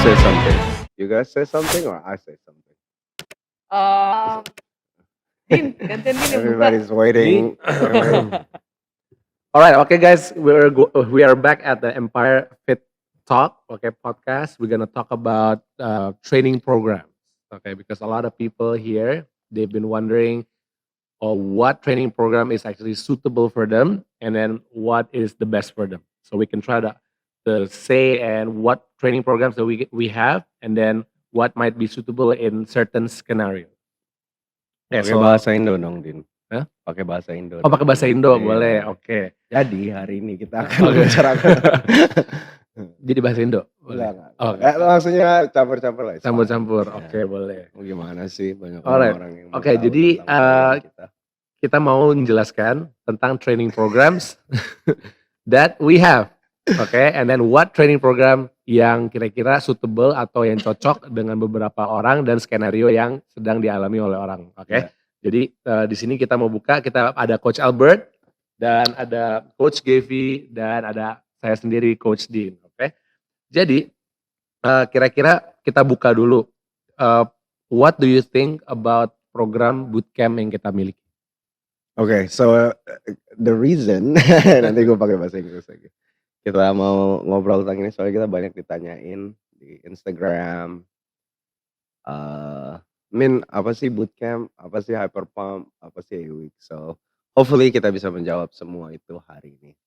say something? You guys say something or I say something? Din, gantian Din yang buka. Everybody's waiting. Alright, okay guys, we are back at the Empire Fit Talk, okay, podcast. We're gonna talk about training programs, okay, because a lot of people here, they've been wondering what training program is actually suitable for them, and then what is the best for them. So we can try to say and what training programs that we have, and then what might be suitable in certain scenarios. Yeah, Pakai so bahasa Indo dong, Din. Hah? Pakai bahasa Indo. pakai bahasa Indo Iya. boleh, oke. Jadi hari ini kita akan Oke. membicarakan. Jadi bahasa Indo boleh. Enggak. Oke. Maksudnya campur-campur lah. Campur-campur, Iya. oke boleh. Gimana sih banyak Alright. orang yang Oke, tahu jadi, tentang program kita. Kita mau menjelaskan tentang training programs that we have, okay, and then what training program yang kira-kira suitable atau yang cocok dengan beberapa orang dan skenario yang sedang dialami oleh orang, oke. Iya. Jadi di sini kita mau buka, kita ada Coach Albert dan ada Coach Gavi dan ada saya sendiri Coach Dean, oke. Jadi kira-kira kita buka dulu. What do you think about program bootcamp yang kita miliki? Okay, so the reason nanti gue pakai bahasa Inggris lagi. Kita mau ngobrol tentang ini soalnya kita banyak ditanyain di Instagram. Min, apa sih bootcamp? Apa sih hyperpump? Apa sih A-week? So hopefully kita bisa menjawab semua itu hari ini.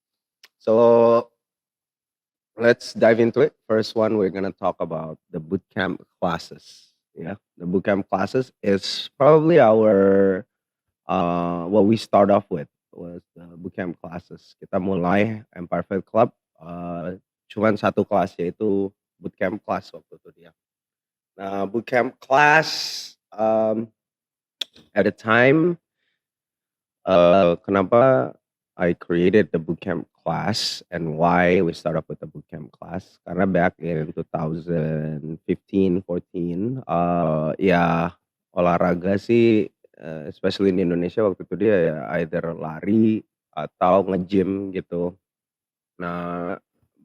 So let's dive into it. First one, we're gonna talk about the bootcamp classes. Yeah, the bootcamp classes is probably our what we start off with was the bootcamp classes. Kita mulai Empire Fit Club, cuman satu kelas yaitu bootcamp class waktu itu dia. Nah, bootcamp class at the time, kenapa I created the bootcamp class and why we start off with the bootcamp class? Karena back in 2015-14, ya olahraga sih, especially di Indonesia waktu itu dia ya either lari atau nge-gym gitu. Nah,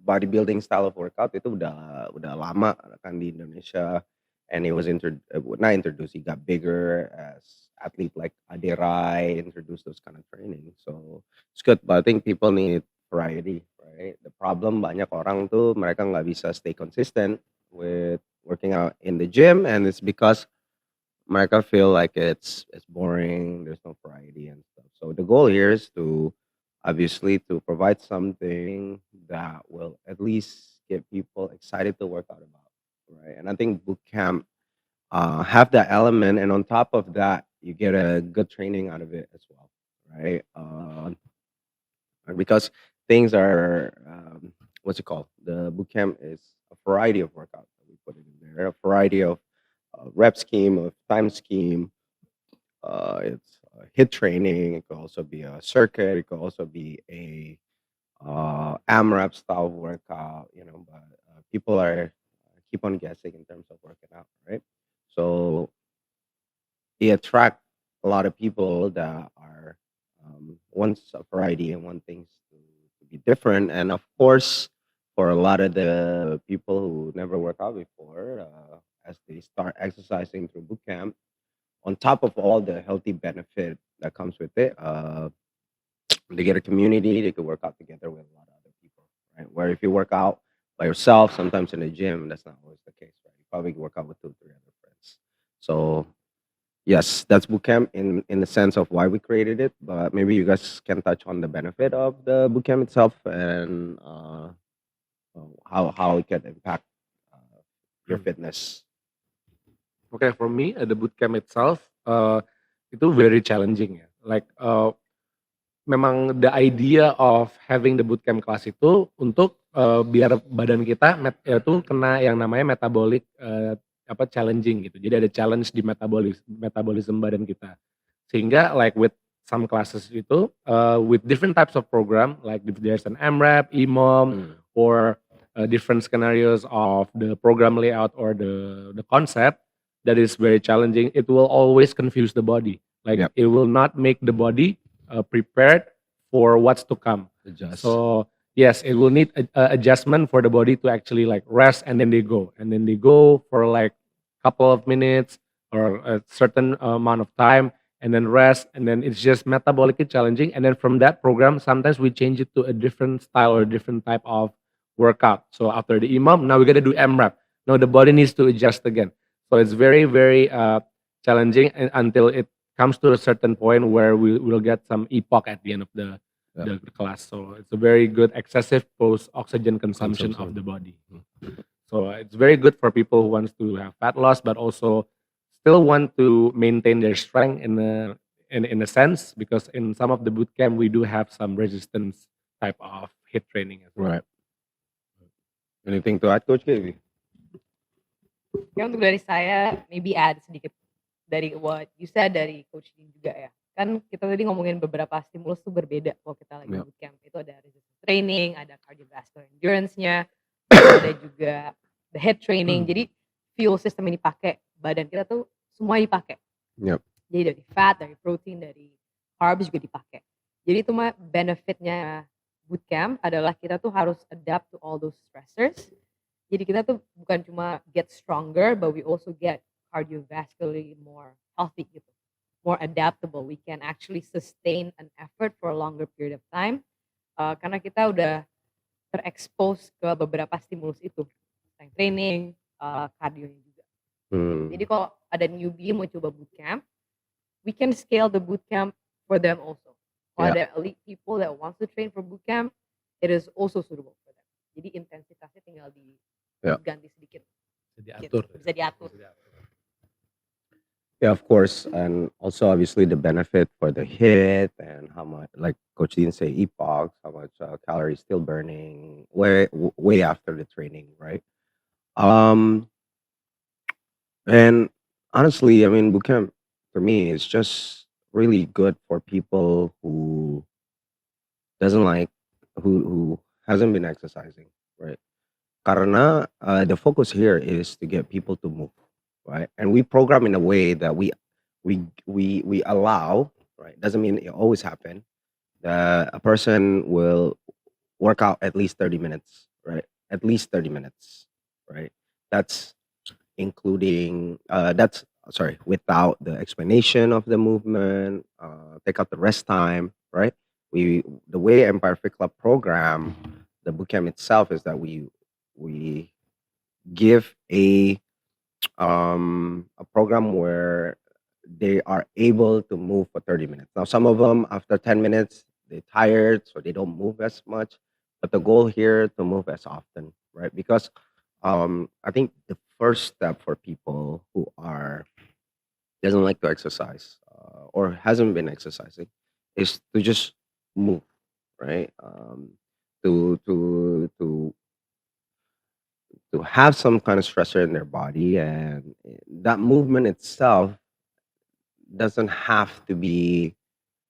bodybuilding style of workout itu udah lama kan di Indonesia, and it was not introduced, it got bigger as athlete like Rai introduced those kind of training. So it's good, but I think people need variety, right? The problem banyak orang tuh mereka nggak bisa stay consistent with working out in the gym, and it's because mereka feel like it's boring, there's no variety and stuff. So the goal here is to obviously to provide something that will at least get people excited to work out about, right? And I think bootcamp have that element, and on top of that, you get a good training out of it as well, right? Because things are what's it called? The bootcamp is a variety of workouts that we put it in there, a variety of rep scheme, of time scheme. It's HIIT training. It could also be a circuit. It could also be a AMRAP style workout. But people keep on guessing in terms of working out, right? So it attract a lot of people that are wants a variety and want things to be different. And of course, for a lot of the people who never worked out before, as they start exercising through bootcamp, on top of all the healthy benefit that comes with it, they get a community. They could work out together with a lot of other people, right? Where if you work out by yourself, sometimes in the gym, that's not always the case, right? You probably work out with 2-3 other friends. So yes, that's bootcamp in the sense of why we created it. But maybe you guys can touch on the benefit of the bootcamp itself and how it can impact your fitness. Okay, for me, the bootcamp itself itu very challenging ya. Like memang the idea of having the bootcamp class itu untuk biar badan kita itu kena yang namanya metabolic challenging gitu. Jadi ada challenge di metabolism badan kita. Sehingga like with some classes itu with different types of program, like there's an AMRAP, EMOM, or different scenarios of the program layout or the concept that is very challenging. It will always confuse the body. Like it will not make the body prepared for what's to come. Adjust. So Yes, it will need a adjustment for the body to actually like rest, and then they go for like couple of minutes or a certain amount of time, and then rest, and then it's just metabolically challenging. And then from that program, sometimes we change it to a different style or a different type of workout. So after the imam, now we got to do M rep. Now the body needs to adjust again. So it's very very challenging, until it comes to a certain point where we will get some epoch at the end of Yeah. the class. So it's a very good excessive post oxygen consumption of Consumption. the body. So it's very good for people who wants to have fat loss, but also still want to maintain their strength in a sense, because in some of the boot camp we do have some resistance type of hit training as well. Right. Anything to add, Coach KB? Ya untuk dari saya, maybe add sedikit dari what you said dari Coach Dean juga ya. Kan kita tadi ngomongin beberapa stimulus tuh berbeda kalau kita lagi Yep. bootcamp. Itu ada resistance training, ada cardiovascular endurance-nya, terus ada juga the head training. Jadi fuel system yang dipakai, badan kita tuh semua dipakai. Yep. Jadi dari fat, dari protein, dari carbs juga dipakai. Jadi itu mah benefitnya bootcamp adalah kita tuh harus adapt to all those stressors. Jadi kita tuh bukan cuma get stronger, but we also get cardiovascularly more healthy gitu, more adaptable. We can actually sustain an effort for a longer period of time, karena kita udah terexpose ke beberapa stimulus itu, strength training, kardionya juga. Jadi kalau ada newbie mau coba bootcamp, we can scale the bootcamp for them also. Kalau ada elite people that wants to train for bootcamp, it is also suitable for them. Jadi intensitasnya tinggal diganti sedikit, gitu. Diatur. Bisa diatur. Yeah, of course, and also obviously the benefit for the hit and how much, like Coach Dean say, epochs, how much calories still burning way after the training, right? And honestly, I mean, bootcamp for me is just really good for people who doesn't like who hasn't been exercising, right? Karena the focus here is to get people to move, right? And we program in a way that we allow, right? Doesn't mean it always happen. That a person will work out at least 30 minutes, right? At least 30 minutes, right? That's including that's sorry, without the explanation of the movement, take out the rest time, right? The way Empire Fit Club program the bootcamp itself is that we give a program where they are able to move for 30 minutes. Now some of them after 10 minutes they're tired, so they don't move as much. But the goal here to move as often, right? Because I think the first step for people who are doesn't like to exercise or hasn't been exercising is to just move, right? To have some kind of stressor in their body, and that movement itself doesn't have to be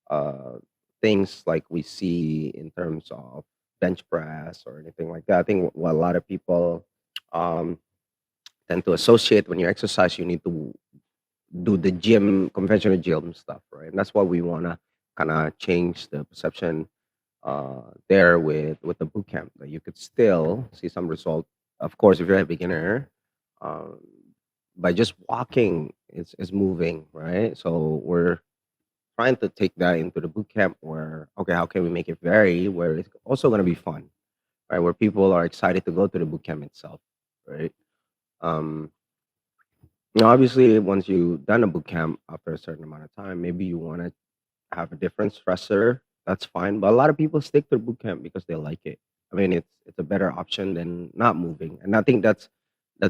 uh, things like we see in terms of bench press or anything like that. I think what a lot of people um, tend to associate when you exercise, you need to do the gym, conventional gym stuff, right? And that's why we want to kind of change the perception there with the boot camp, that you could still see some result. Of course, if you're a beginner, um, by just walking is moving, right? So we're trying to take that into the boot camp where, okay, how can we make it vary where it's also going to be fun, right? Where people are excited to go to the boot camp itself, right? Um, Now, obviously, once you've done a boot camp after a certain amount of time, maybe you want to have a different stressor. That's fine. But a lot of people stick to boot camp because they like it. I mean, it's a better option than not moving. And I think that's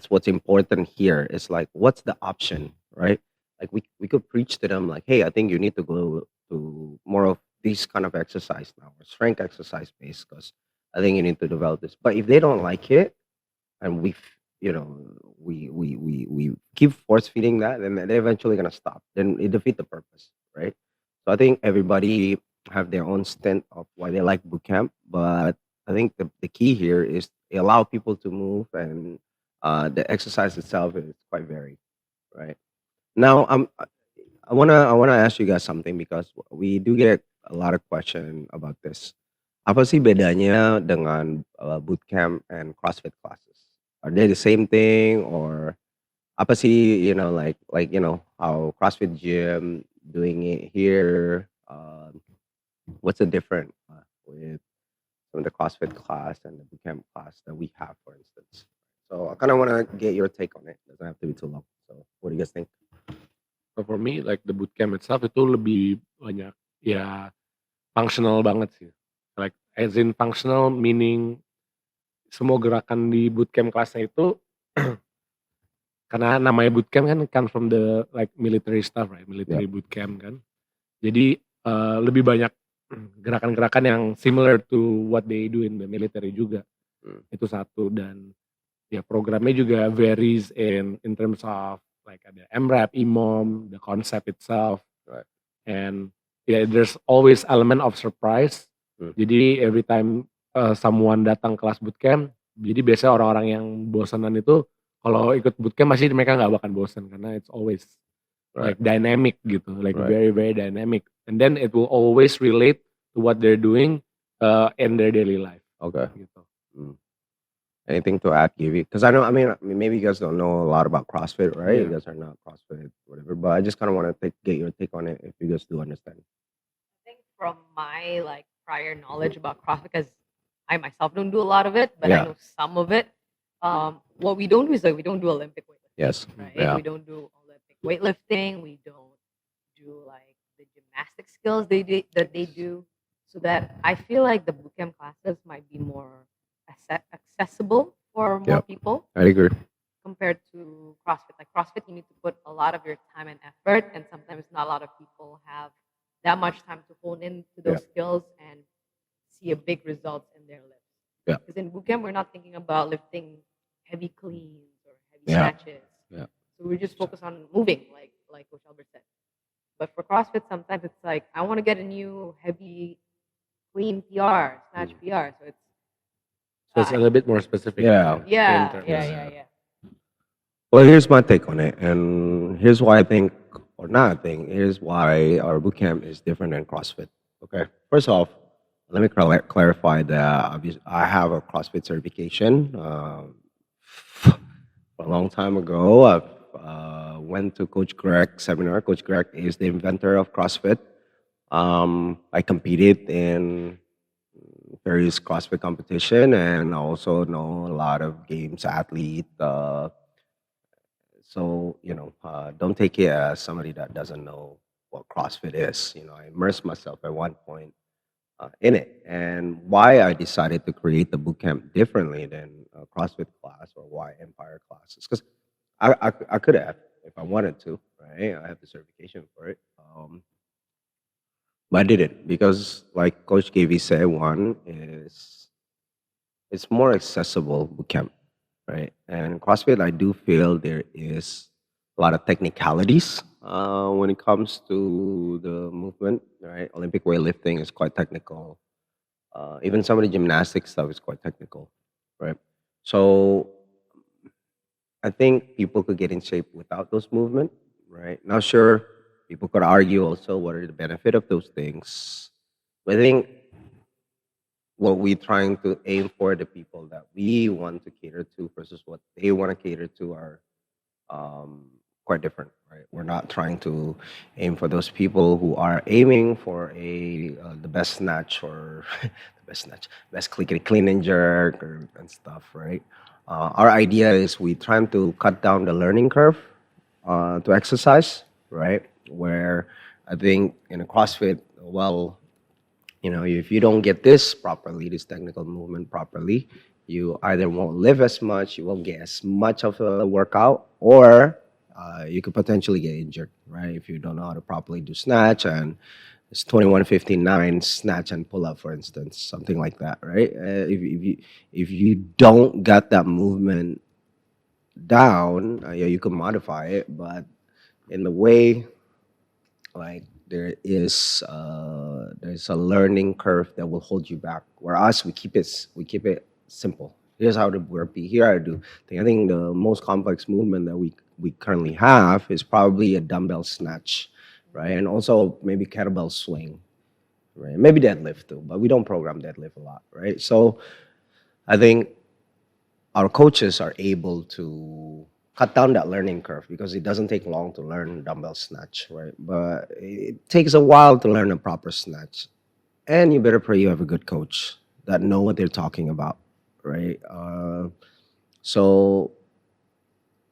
what's important here. It's like, what's the option, right? Like we could preach to them like, hey, I think you need to go to more of this kind of exercise now, or strength exercise base, because I think you need to develop this. But if they don't like it, and you know we keep force feeding that, then they're eventually gonna stop, then it defeat the purpose, right? So I think everybody have their own stint of why they like boot camp, but I think the key here is allow people to move, and the exercise itself is quite varied, right? Now I want to ask you guys something, because we do get a lot of question about this. Apa sih bedanya dengan bootcamp and CrossFit classes? Are they the same thing or apa sih, how CrossFit gym doing it here? What's the difference with some of the CrossFit class and the bootcamp class that we have, for instance? So I kind of want to get your take on it. Doesn't have to be too long. So what do you guys think? So for me like the bootcamp itself itu lebih banyak ya functional banget sih. Like as in functional meaning semua gerakan di bootcamp kelasnya itu karena namanya bootcamp kan come from the like military stuff right, military bootcamp kan. Jadi lebih banyak gerakan-gerakan yang similar to what they do in the military juga. Itu satu dan ya programnya juga varies in terms of like ada MRAP, IMOM, the concept itself, Right. and yeah, there's always element of surprise. Jadi every time someone datang kelas bootcamp, jadi biasanya orang-orang yang bosanan itu kalau ikut bootcamp pasti mereka nggak bakal bosan karena it's always like dynamic gitu, like Right. very very dynamic, and then it will always relate to what they're doing in their daily life. Okay. Gitu. Anything to add, Givi? Because I mean, maybe you guys don't know a lot about CrossFit, right? Yeah. You guys are not CrossFit, whatever. But I just kind of want to get your take on it if you guys do understand. I think from my like prior knowledge about CrossFit, because I myself don't do a lot of it, but Yeah. I know some of it. What we don't do is like we don't do Olympic weightlifting, Yes. right? Yeah. We don't do Olympic weightlifting. We don't do like the gymnastic skills that they do. So that I feel like the bootcamp classes might be more accessible for more Yep. people I agree. compared to CrossFit. Like CrossFit, you need to put a lot of your time and effort, and sometimes not a lot of people have that much time to hone into those skills and see a big results in their lifts. Yeah. Because in bootcamp, we're not thinking about lifting heavy cleans or heavy Yeah. snatches. Yeah. So we just focus on moving, like Coach Albert said. But for CrossFit, sometimes it's like I want to get a new heavy clean PR, snatch PR. So it's So it's a little bit more specific. Yeah. in yeah. terms. Well, here's my take on it, and here's why I think, or not I think, here's why our bootcamp is different than CrossFit. Okay. First off, let me clarify that I have a CrossFit certification. A long time ago, I went to Coach Greg's seminar. Coach Greg is the inventor of CrossFit. I competed in various CrossFit competition, and I also know a lot of games athlete. So don't take it as somebody that doesn't know what CrossFit is. I immersed myself at one point in it, and why I decided to create the bootcamp differently than a CrossFit class or why Empire classes, because I could have if I wanted to, right? I have the certification for it. But I didn't because, like Coach KV said, one is it's more accessible bootcamp, right? And CrossFit, I do feel there is a lot of technicalities when it comes to the movement, right? Olympic weightlifting is quite technical. Even some of the gymnastic stuff is quite technical, right? So I think people could get in shape without those movement, right? Now, sure, people could argue also what are the benefit of those things. But I think what we're trying to aim for the people that we want to cater to versus what they want to cater to are quite different, right? We're not trying to aim for those people who are aiming for the best snatch or best clickety clean and jerk and stuff, right? Our idea is we trying to cut down the learning curve to exercise, right? Where I think in a CrossFit, well, if you don't get this properly, this technical movement properly, you either won't live as much, you won't get as much of a workout, or you could potentially get injured, right? If you don't know how to properly do snatch, and it's 21:59 snatch and pull up, for instance, something like that, right? If you don't get that movement down, yeah, you can modify it, but in the way, like there's a learning curve that will hold you back. Whereas we keep it simple. Here's how to burpee. Here I do. I think the most complex movement that we currently have is probably a dumbbell snatch, right? And also maybe kettlebell swing. right? Maybe deadlift too, but we don't program deadlift a lot, right? So I think our coaches are able to cut down that learning curve because it doesn't take long to learn dumbbell snatch, right? But it takes a while to learn a proper snatch. And you better pray you have a good coach that know what they're talking about, right? So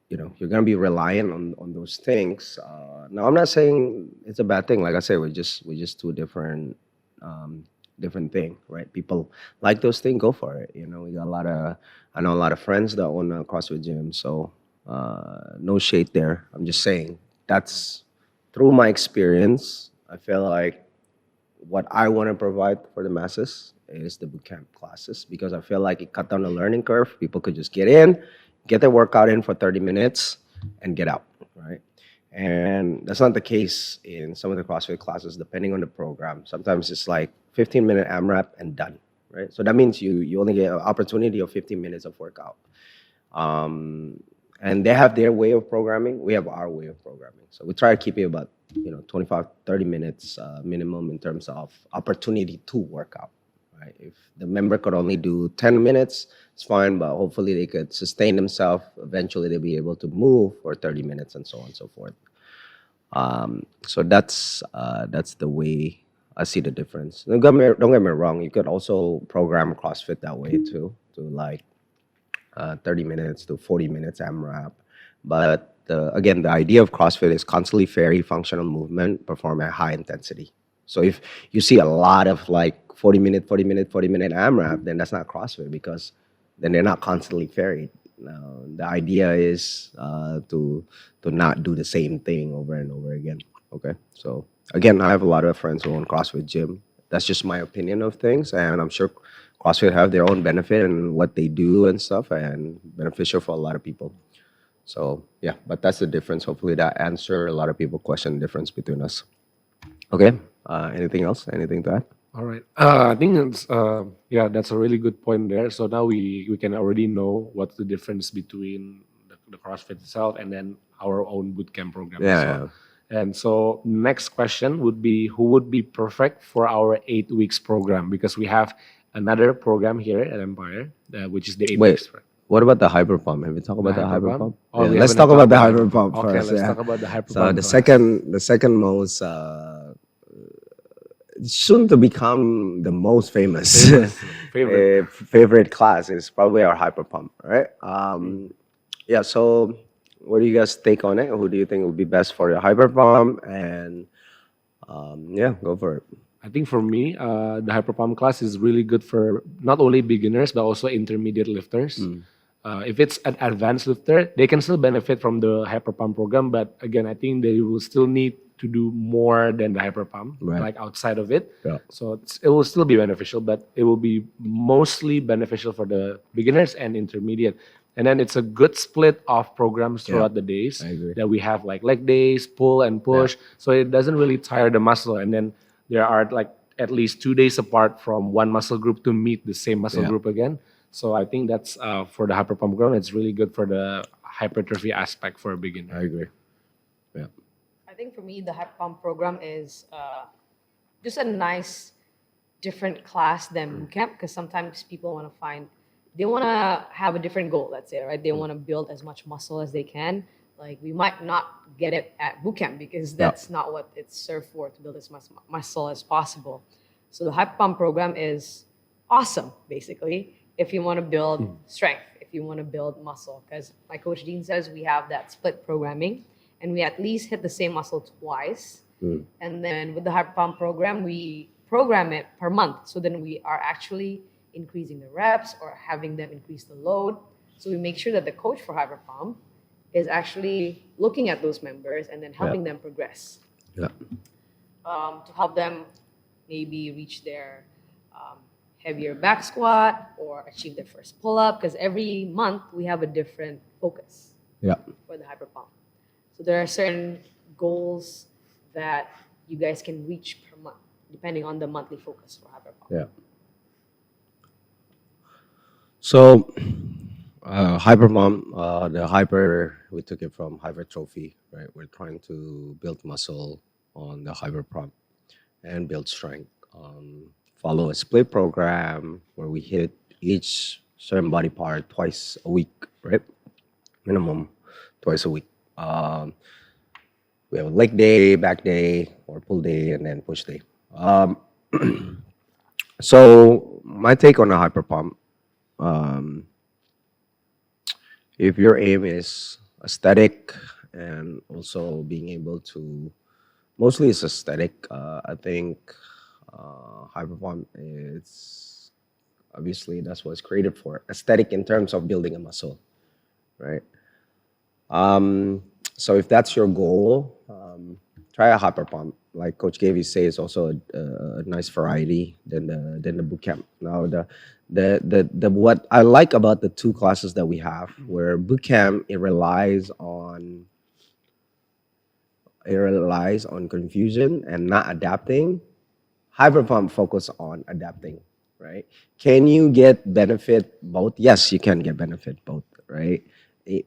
you're gonna be reliant on those things. Now, I'm not saying it's a bad thing. Like I said, we just two different thing, right? People like those things, go for it. We got I know a lot of friends that own a CrossFit gym, so no shade there. I'm just saying that's through my experience. I feel like what I want to provide for the masses is the bootcamp classes because I feel like it cut down the learning curve. People could just get in, get their workout in for 30 minutes, and get out, right? And that's not the case in some of the CrossFit classes, depending on the program. Sometimes it's like 15-minute AMRAP and done, right? So that means you only get an opportunity of 15 minutes of workout. And they have their way of programming. We have our way of programming. So we try to keep it about 25, 30 minutes minimum in terms of opportunity to work out. Right? If the member could only do 10 minutes, it's fine, but hopefully they could sustain themselves. Eventually they'll be able to move for 30 minutes and so on and so forth. So that's the way I see the difference. Don't get me wrong, you could also program CrossFit that way too, to like 30 minutes to 40 minutes AMRAP. But again, the idea of CrossFit is constantly vary functional movement performed at high intensity. So if you see a lot of like 40-minute AMRAP, then that's not CrossFit because then they're not constantly varied. Now, the idea is to not do the same thing over and over again. Okay, so again, I have a lot of friends who own CrossFit gym. That's just my opinion of things, and I'm sure CrossFit have their own benefit and what they do and stuff, and beneficial for a lot of people. So yeah, but that's the difference. Hopefully that answer a lot of people question the difference between us. Okay. Anything else? Anything to add? All right. I think that's a really good point there. So now we can already know what's the difference between the CrossFit itself and then our own bootcamp program as Yeah. well. And so next question would be who would be perfect for our 8 weeks program? Because we have another program here at Empire, which is the 8 Wait. weeks. Right? What about the hyper pump? Have we talked about the hyper pump? Oh, Yeah, we let's haven't talk about the talked hyper pump Okay, first. let's Yeah. talk about the hyper So pump. the class. second most soon to become the most famous Favorite. favorite class is probably our hyper pump, right? Yeah. So what do you guys take on it? Who do you think would be best for your hyper pump? And yeah, go for it. I think for me, the hyperpump class is really good for not only beginners but also intermediate lifters. If it's an advanced lifter, they can still benefit from the hyperpump program. But again, I think they will still need to do more than the hyperpump, Right. like outside of it. Yeah. So it will still be beneficial, but it will be mostly beneficial for the beginners and intermediate. And then it's a good split of programs throughout the days I agree. that we have, like leg days, pull and push. So it doesn't really tire the muscle. And then there are like at least 2 days apart from one muscle group to meet the same muscle Yeah. group again. So I think that's for the hyperpump program. It's really good for the hypertrophy aspect for a beginner. I agree. I think for me, the hyper pump program is just a nice, different class than bootcamp because sometimes people want to they want to have a different goal, let's say, right? They want to build as much muscle as they can. Like we might not get it at bootcamp because that's not what it's served for, to build as much muscle as possible. So the hyper pump program is awesome, basically, if you want to build strength, if you want to build muscle. Because my coach Dean says we have that split programming and we at least hit the same muscle twice. And then with the hyper pump program, we program it per month. So then we are actually increasing the reps or having them increase the load. So we make sure that the coach for hyper pump is actually looking at those members and then helping them progress. Yeah. To help them maybe reach their heavier back squat or achieve their first pull-up, because every month we have a different focus Yeah. for the hyper pump. So there are certain goals that you guys can reach per month, depending on the monthly focus for hyper pump. Yeah. So, hypermom, the hyper, we took it from hypertrophy, right? We're trying to build muscle on the hyper pump and build strength follow a split program where we hit each certain body part twice a week, right? Minimum twice a week. Um, we have a leg day, back day, or pull day, and then push day. Um, so my take on the hyper pump, um, if your aim is aesthetic and also being able to, mostly it's aesthetic. I think hyper pump is obviously that's what it's created for, aesthetic in terms of building a muscle, right? Um, so if that's your goal, try a hyper pump. Like Coach Gavi say, it's also a nice variety than the boot camp. Now the what I like about the two classes that we have, where boot camp it relies on confusion and not adapting. Hyper pump focus on adapting, right? Can you get benefit both? Yes, you can get benefit both, right? It,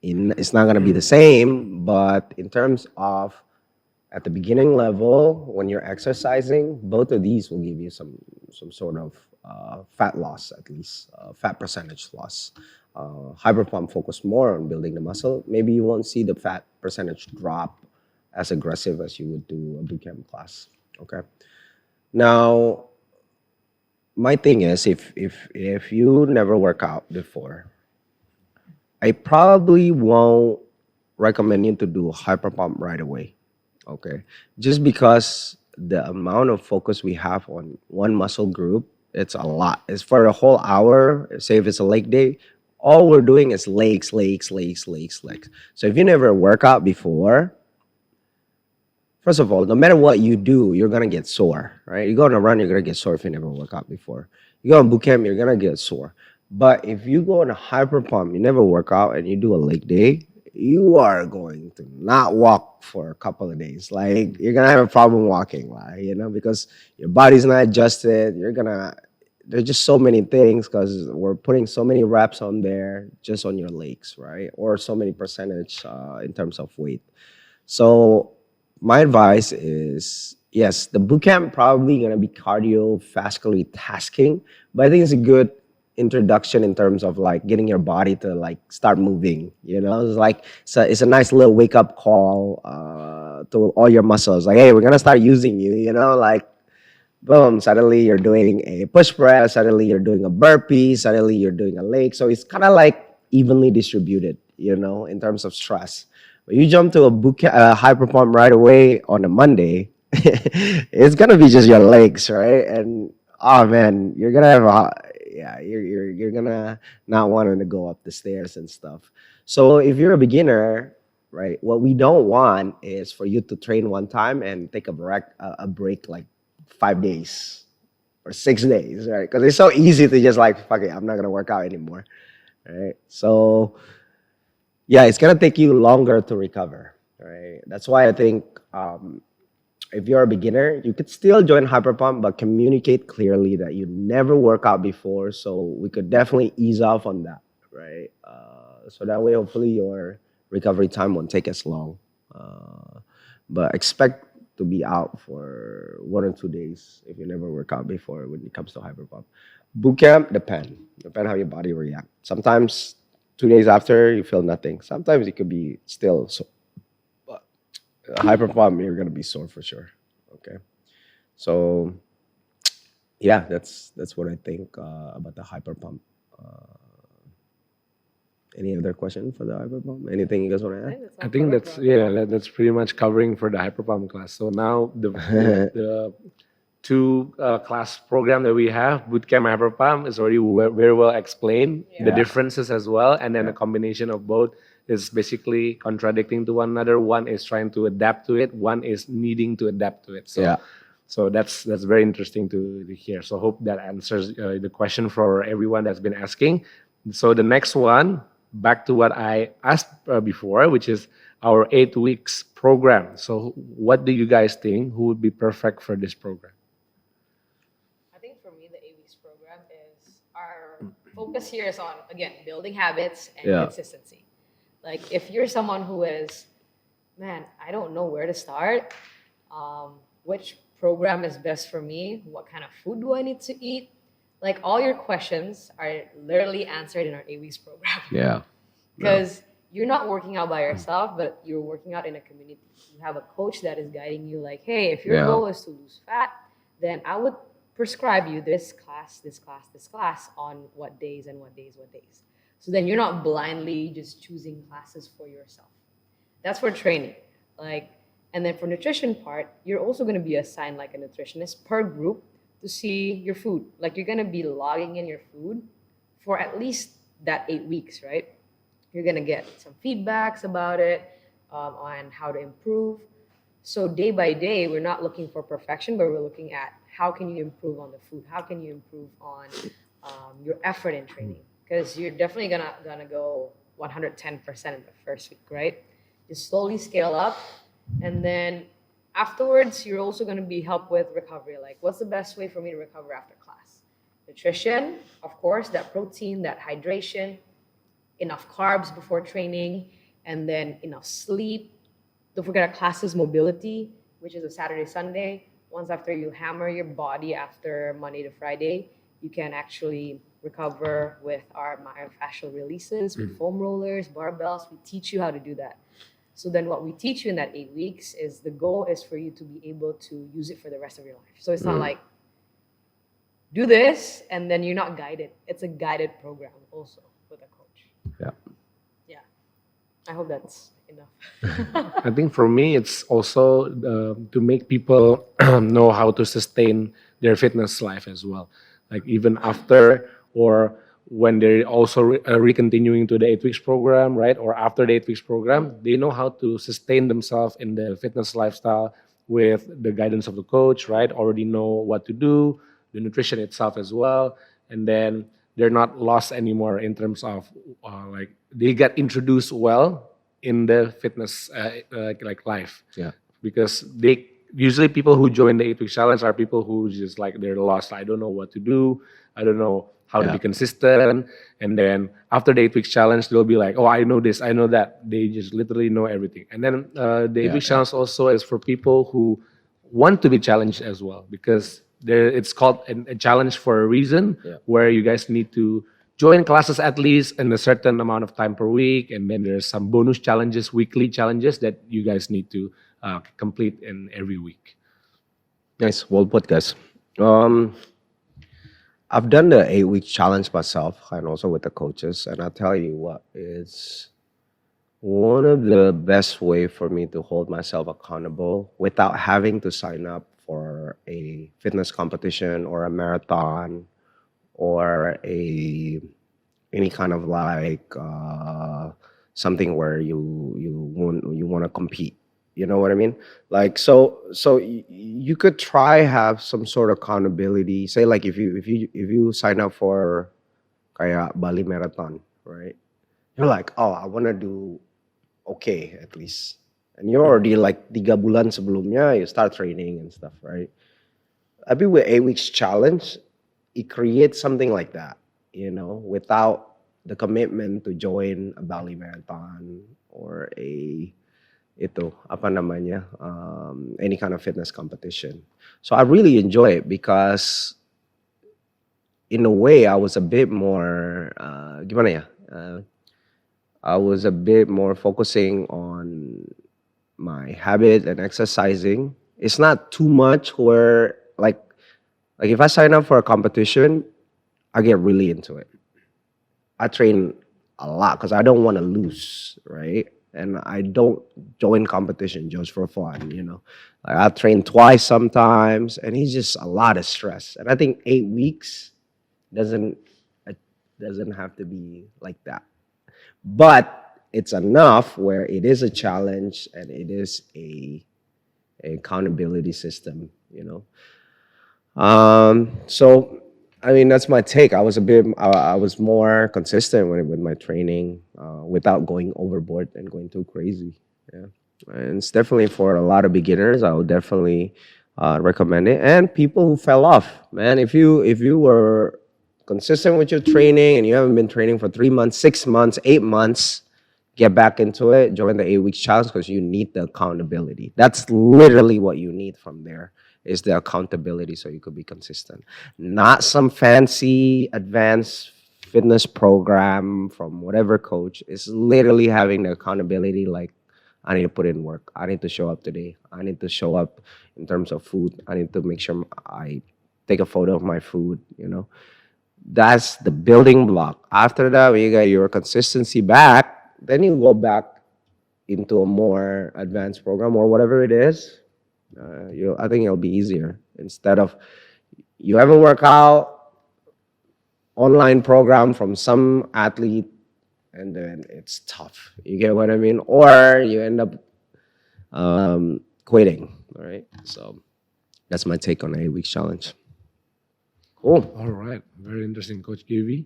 it's not going to be the same, but in terms of at the beginning level when you're exercising, both of these will give you some sort of fat loss, at least fat percentage loss. Hyper pump focus more on building the muscle. Maybe you won't see the fat percentage drop as aggressive as you would do a boot camp class. Okay. Now, my thing is, if you never work out before, I probably won't recommend you to do hyper pump right away. Okay, just because the amount of focus we have on one muscle group, it's a lot. It's for a whole hour. Say if it's a leg day, all we're doing is legs, legs, legs, legs, legs. So if you never work out before, first of all, no matter what you do, you're gonna get sore, right? You go on a run, you're gonna get sore if you never work out before. You go on boot camp, you're gonna get sore. But if you go on a hyper pump, you never work out, and you do a leg day, you are going to not walk for a couple of days. Like you're gonna have a problem walking, like, because your body's not adjusted. There's just so many things because we're putting so many reps on there just on your legs, right? Or so many percentage in terms of weight. So my advice is yes, the boot camp probably gonna be cardiovascularly tasking, but I think it's a good introduction in terms of like getting your body to like start moving. It's like it's a nice little wake up call to all your muscles. Like, hey, we're gonna start using you. Like boom, suddenly you're doing a push press, suddenly you're doing a burpee, suddenly you're doing a leg. So it's kind of like evenly distributed, in terms of stress. When you jump to a hyper pump right away on a Monday, it's gonna be just your legs, right? And oh man, you're gonna have you're gonna not wanting to go up the stairs and stuff. So if you're a beginner, right, what we don't want is for you to train one time and take a break like 5 days or 6 days, right? Because it's so easy to just like fuck it, I'm not gonna work out anymore, right? So yeah, it's gonna take you longer to recover, right? That's why I think if you're a beginner, you could still join Hyperpump, but communicate clearly that you never worked out before, so we could definitely ease off on that, right? So that way, hopefully, your recovery time won't take as long. But expect to be out for 1 or 2 days if you never work out before when it comes to Hyperpump. Boot camp, depend how your body react. Sometimes 2 days after you feel nothing. Sometimes it could be still so. But Hyperpump, you're gonna be sore for sure. Okay, so yeah, that's what I think about the Hyperpump. Any other question for the Hyperpump? Anything you guys want to add? I think that's pretty much covering for the hyperpump class. So now the two class program that we have, bootcamp hyperpump, is already very well explained. The differences as well, and then a combination of both is basically contradicting to one another. One is trying to adapt to it. One is needing to adapt to it. So that's very interesting to hear. So hope that answers the question for everyone that's been asking. So the next one, back to what I asked before, which is our 8 weeks program. So what do you guys think? Who would be perfect for this program? I think for me, the 8 weeks program is our focus here is on, again, building habits and consistency. Like if you're someone who is, man, I don't know where to start, which program is best for me? What kind of food do I need to eat? Like all your questions are literally answered in our 8 weeks program. Yeah. Because you're not working out by yourself, but you're working out in a community. You have a coach that is guiding you, like, hey, if your goal is to lose fat, then I would prescribe you this class, this class, this class on what days and what days, what days. So then you're not blindly just choosing classes for yourself. That's for training. Like, and then for nutrition part, you're also going to be assigned like a nutritionist per group to see your food. Like you're going to be logging in your food for at least that 8 weeks, right? You're going to get some feedbacks about it, on how to improve. So day by day, we're not looking for perfection, but we're looking at how can you improve on the food? How can you improve on your effort in training? Because you're definitely gonna go 110% in the first week, right? Just slowly scale up. And then afterwards, you're also going to be helped with recovery. Like, what's the best way for me to recover after class? Nutrition, of course, that protein, that hydration, enough carbs before training, and then enough sleep. Don't forget our classes mobility, which is a Saturday, Sunday. Once after you hammer your body after Monday to Friday, you can actually recover with our myofascial releases, with foam rollers, barbells. We teach you how to do that. So then what we teach you in that 8 weeks is the goal is for you to be able to use it for the rest of your life. So it's not like, do this, and then you're not guided. It's a guided program also with a coach. Yeah. Yeah. I hope that's enough. I think for me, it's also to make people know how to sustain their fitness life as well. Like even after or when they're also re-continuing to the 8 weeks program, right? Or after the 8 weeks program, they know how to sustain themselves in the fitness lifestyle with the guidance of the coach, right? Already know what to do, the nutrition itself as well. And then they're not lost anymore in terms of like they get introduced well in the fitness like life. Yeah. Because they usually people who join the 8 week challenge are people who just like they're lost. I don't know what to do. I don't know how to be consistent. And then after the 8 weeks challenge, they'll be like, oh, I know this, I know that. They just literally know everything. And then the 8 week challenge also is for people who want to be challenged as well, because it's called a challenge for a reason, where you guys need to join classes at least in a certain amount of time per week. And then there's some bonus challenges, weekly challenges that you guys need to complete in every week. Nice. Well put, guys. I've done the 8 week challenge myself and also with the coaches. And I'll tell you what, it's one of the best way for me to hold myself accountable without having to sign up for a fitness competition or a marathon or any kind of like something where you want to compete. You know what I mean? Like so you could try have some sort of accountability. Say like if you sign up for kaya Bali Marathon, right? You're like, oh, I want to do okay at least. And you're already like 3 bulan sebelumnya you start training and stuff, right? Tapi with 8 weeks challenge, it creates something like that, you know, without the commitment to join a Bali Marathon or any kind of fitness competition. So I really enjoy it because in a way I was a bit more I was a bit more focusing on my habit and exercising. It's not too much where like if I sign up for a competition, I get really into it. I train a lot because I don't want to lose, right? And I don't join competition just for fun, you know. Like I train twice sometimes, and it's just a lot of stress. And I think 8 weeks doesn't have to be like that. But it's enough where it is a challenge and it is a accountability system, you know. So I mean that's my take. I was more consistent with my training without going overboard and going too crazy. Yeah, and it's definitely for a lot of beginners. I would definitely recommend it. And people who fell off, man. If you were consistent with your training and you haven't been training for 3 months, 6 months, 8 months, get back into it. Join the 8 weeks challenge because you need the accountability. That's literally what you need from there. is the accountability so you could be consistent. Not some fancy advanced fitness program from whatever coach. It's literally having the accountability like I need to put in work. I need to show up today. I need to show up in terms of food. I need to make sure I take a photo of my food, you know. That's the building block. After that, when you get your consistency back, then you go back into a more advanced program or whatever it is. I think it'll be easier instead of you have a workout online program from some athlete and then it's tough. You get what I mean? Or you end up quitting. All right. So that's my take on the 8 week challenge. Cool. All right, very interesting, Coach KV.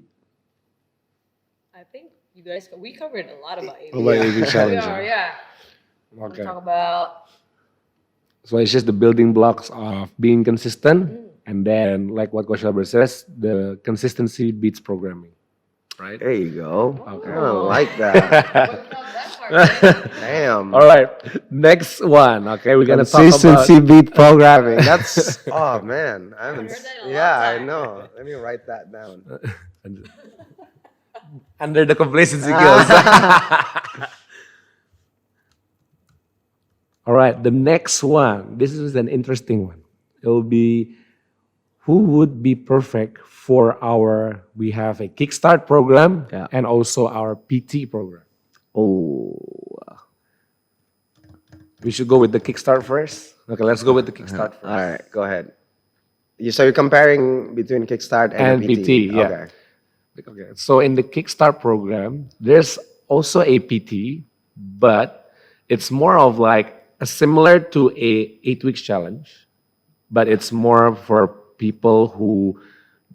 I think you guys, we covered a lot about it. What about 8 week We challenge? are, yeah. We'll Okay. talk about So it's just the building blocks of being consistent, and then like what Coach Albert says, the consistency beats programming, right? There you go. Okay. I don't like that. what about that part? Damn. All right, next one. Okay, we're gonna talk Consistency about beat programming. That's oh man. I haven't. heard that a lot Yeah, of I times. know. Let me write that down. under the complacency kills. All right, the next one. This is an interesting one. It'll be who would be perfect for our. We have a Kickstart program Yeah. and also our PT program. Oh. We should go with the Kickstart first. Okay, let's go with the Kickstart first. All right. Go ahead. So you're comparing between Kickstart and, And PT, yeah. Okay. Okay, so in the Kickstart program, there's also a PT, but it's more of like similar to a 8 weeks challenge, but it's more for people who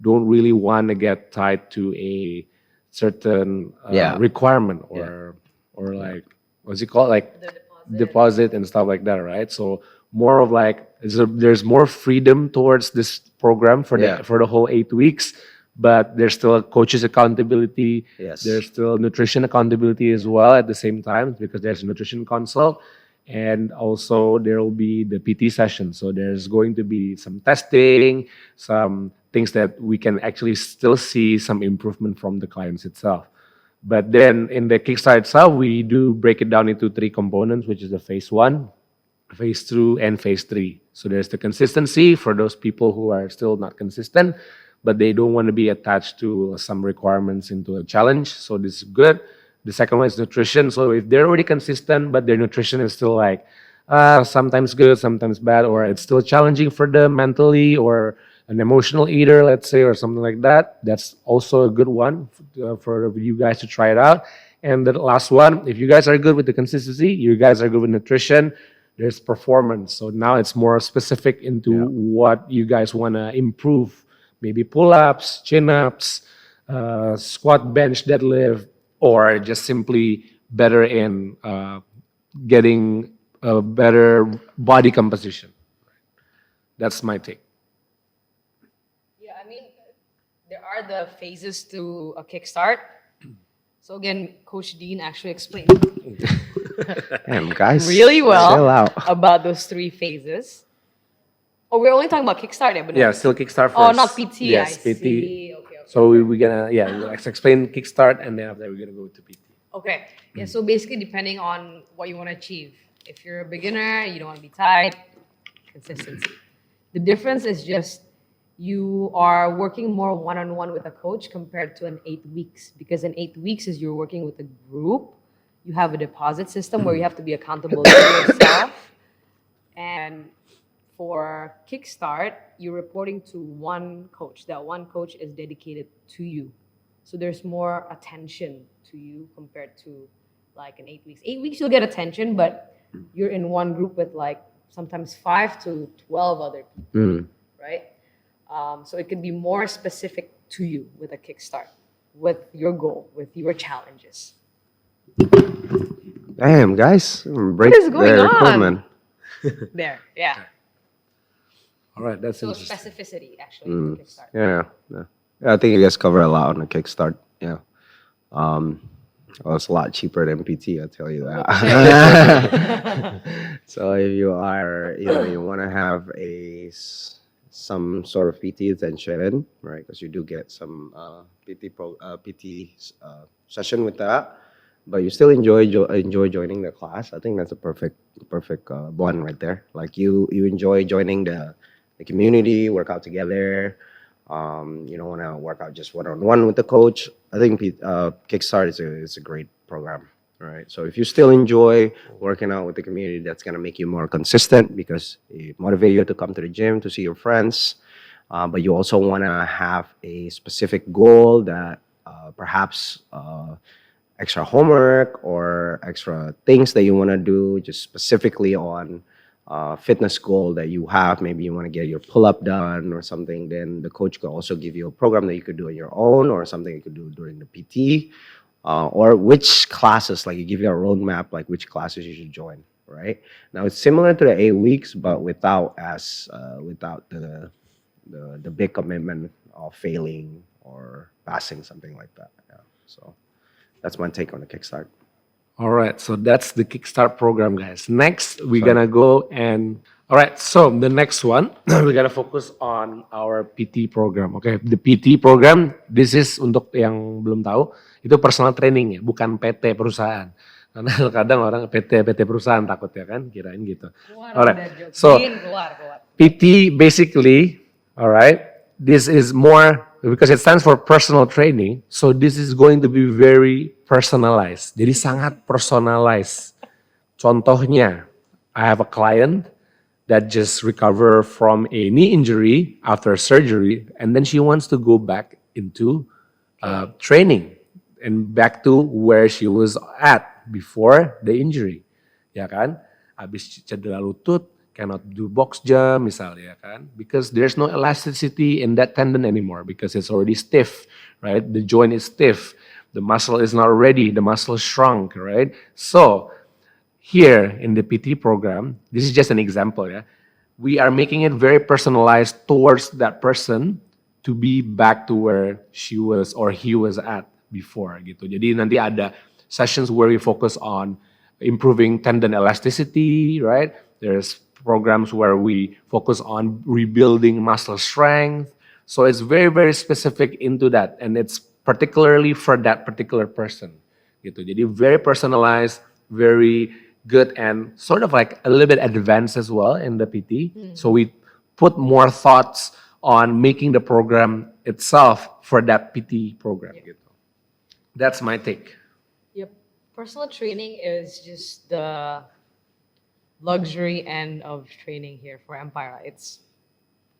don't really want to get tied to a certain Yeah. requirement or like what's it called, like The deposit and stuff like that, right? So more of like there's more freedom towards this program for Yeah. the whole 8 weeks, but there's still coaches accountability. Yes. There's still nutrition accountability as well at the same time because there's a nutrition consult, and also there will be the PT session. So there's going to be some testing, some things that we can actually still see some improvement from the clients itself. But then in the Kickstart itself, we do break it down into 3 components, which is the phase 1, phase 2, and phase 3. So there's the consistency for those people who are still not consistent, but they don't want to be attached to some requirements into a challenge. So this is good. The second one is nutrition. So if they're already consistent, but their nutrition is still like sometimes good, sometimes bad, or it's still challenging for them mentally, or an emotional eater, let's say, or something like that, that's also a good one for you guys to try it out. And the last one, if you guys are good with the consistency, you guys are good with nutrition, there's performance. So now it's more specific into what you guys want to improve. Maybe pull-ups, chin-ups, squat, bench, deadlift, or just simply better in getting a better body composition. That's my take. Yeah, I mean, there are the phases to a Kickstart. So again, Coach Dean actually explained Damn, guys. really Chill well out. about those 3 phases. Oh, we're only talking about Kickstart, yeah, but Yeah, still Kickstart first. oh, not PT. Yes, I PT. see. Okay. So we're gonna let's explain Kickstart, and then after that we're gonna go to PT. Okay. Yeah, so basically depending on what you want to achieve. If you're a beginner, you don't want to be tied, consistency. The difference is just you are working more one-on-one with a coach compared to an 8 weeks. Because in 8 weeks is you're working with a group. You have a deposit system where you have to be accountable to yourself. And for Kickstart, you're reporting to one coach. That one coach is dedicated to you. So there's more attention to you compared to like an 8 weeks. 8 weeks you'll get attention, but you're in one group with like sometimes 5 to 12 other people, right? So it could be more specific to you with a Kickstart, with your goal, with your challenges. Damn, guys. Break is going their on? equipment. There, yeah. All right, that's So interesting. specificity actually with Kickstart. Yeah. I think you guys cover a lot on the Kickstart. Yeah. Oh, it's a lot cheaper than PT, I'll tell you that. So if you are, you want to have some sort of PT attention, right? Because you do get some PT session with that, but you still enjoy joining the class. I think that's a perfect one right there. Like you enjoy joining the community, work out together. You don't want to work out just one on one with the coach. I think Kickstart is a great program. Right. So if you still enjoy working out with the community, that's gonna make you more consistent because it motivate you to come to the gym to see your friends. But you also want to have a specific goal that perhaps extra homework or extra things that you want to do, just specifically on fitness goal that you have. Maybe you want to get your pull up done or something. Then the coach could also give you a program that you could do on your own or something you could do during the PT. Or which classes, like you give you a roadmap, like which classes you should join, right? Now it's similar to the 8 weeks, but without the big commitment of failing or passing, something like that. Yeah. So that's my take on the Kickstart. All right, so that's the Kickstart program, guys. Next, we're Sorry. gonna go and all right. So the next one, we're gonna focus on our PT program. Okay, the PT program, this is untuk yang belum tahu, itu personal training ya, bukan PT perusahaan. Karena kadang orang PT perusahaan takut ya kan, kirain gitu. Alright, so PT basically, all right, this is more because it stands for personal training, so this is going to be very personalized. Jadi sangat personalized. Contohnya, I have a client that just recover from a knee injury after surgery, and then she wants to go back into training and back to where she was at before the injury, ya kan? Habis cedera lutut, cannot do box jump misalnya kan, because there's no elasticity in that tendon anymore because it's already stiff, right? The joint is stiff, the muscle is not ready, the muscle shrunk, right? So here in the PT program, this is just an example ya, we are making it very personalized towards that person to be back to where she was or he was at before gitu. Jadi nanti ada sessions where we focus on improving tendon elasticity, right? There's programs where we focus on rebuilding muscle strength. So it's very, very specific into that. And it's particularly for that particular person gitu. Jadi very personalized, very good and sort of like a little bit advanced as well in the PT. So we put more thoughts on making the program itself for that PT program. Gitu. That's my take. Yep. Personal training is just the luxury end of training here for Empire. It's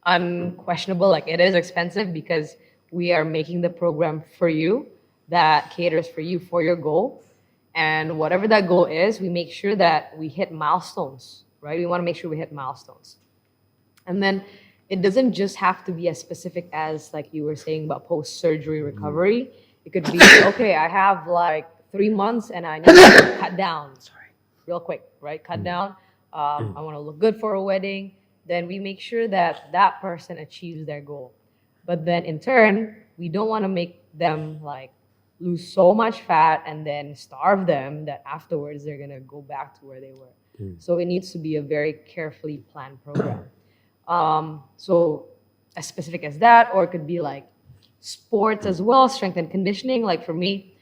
unquestionable, like it is expensive because we are making the program for you that caters for you for your goal. And whatever that goal is, we make sure that we hit milestones, right? We want to make sure we hit milestones. And then it doesn't just have to be as specific as like you were saying about post-surgery recovery. It could be, okay, I have like 3 months and I need to cut down real quick, right? Cut down. I want to look good for a wedding. Then we make sure that that person achieves their goal. But then in turn, we don't want to make them like lose so much fat and then starve them that afterwards they're going to go back to where they were. So it needs to be a very carefully planned program. So as specific as that, or it could be like sports as well, strength and conditioning. Like for me,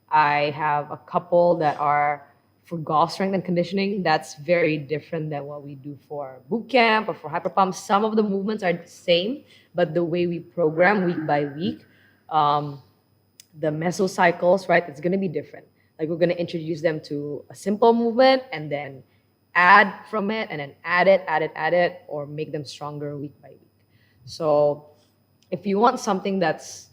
I have a couple that are for golf strength and conditioning. That's very different than what we do for boot camp or for hyper pump. Some of the movements are the same, but the way we program week by week, the mesocycles, right, it's going to be different. Like we're going to introduce them to a simple movement and then add from it and then add it, or make them stronger week by week. So if you want something that's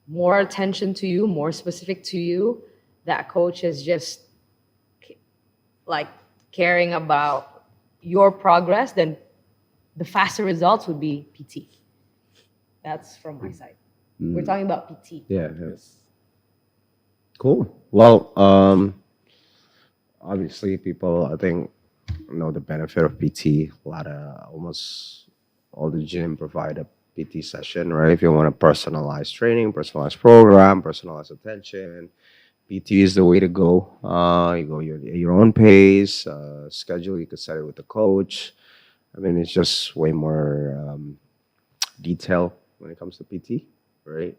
more attention to you, more specific to you, that coach is just like caring about your progress, then the faster results would be PT. That's from my side. We're talking about PT. Yeah. Yes. Cool. Well, obviously, people I think know the benefit of PT. Almost all the gym provide a PT session, right? If you want a personalized training, personalized program, personalized attention, PT is the way to go. You go your own pace, schedule. You could set it with the coach. I mean, it's just way more detail when it comes to PT, right?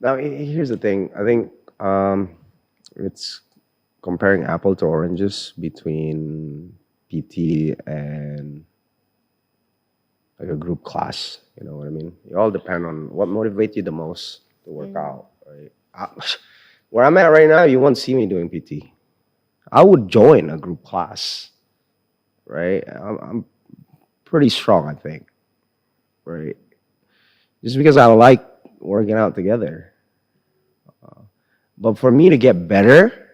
Now, here's the thing. I think it's comparing apple to oranges between PT and like a group class. You know what I mean? It all depend on what motivates you the most to work out, right? Where I'm at right now, you won't see me doing PT. I would join a group class, right? I'm pretty strong, I think, right? Just because I like working out together. But for me to get better,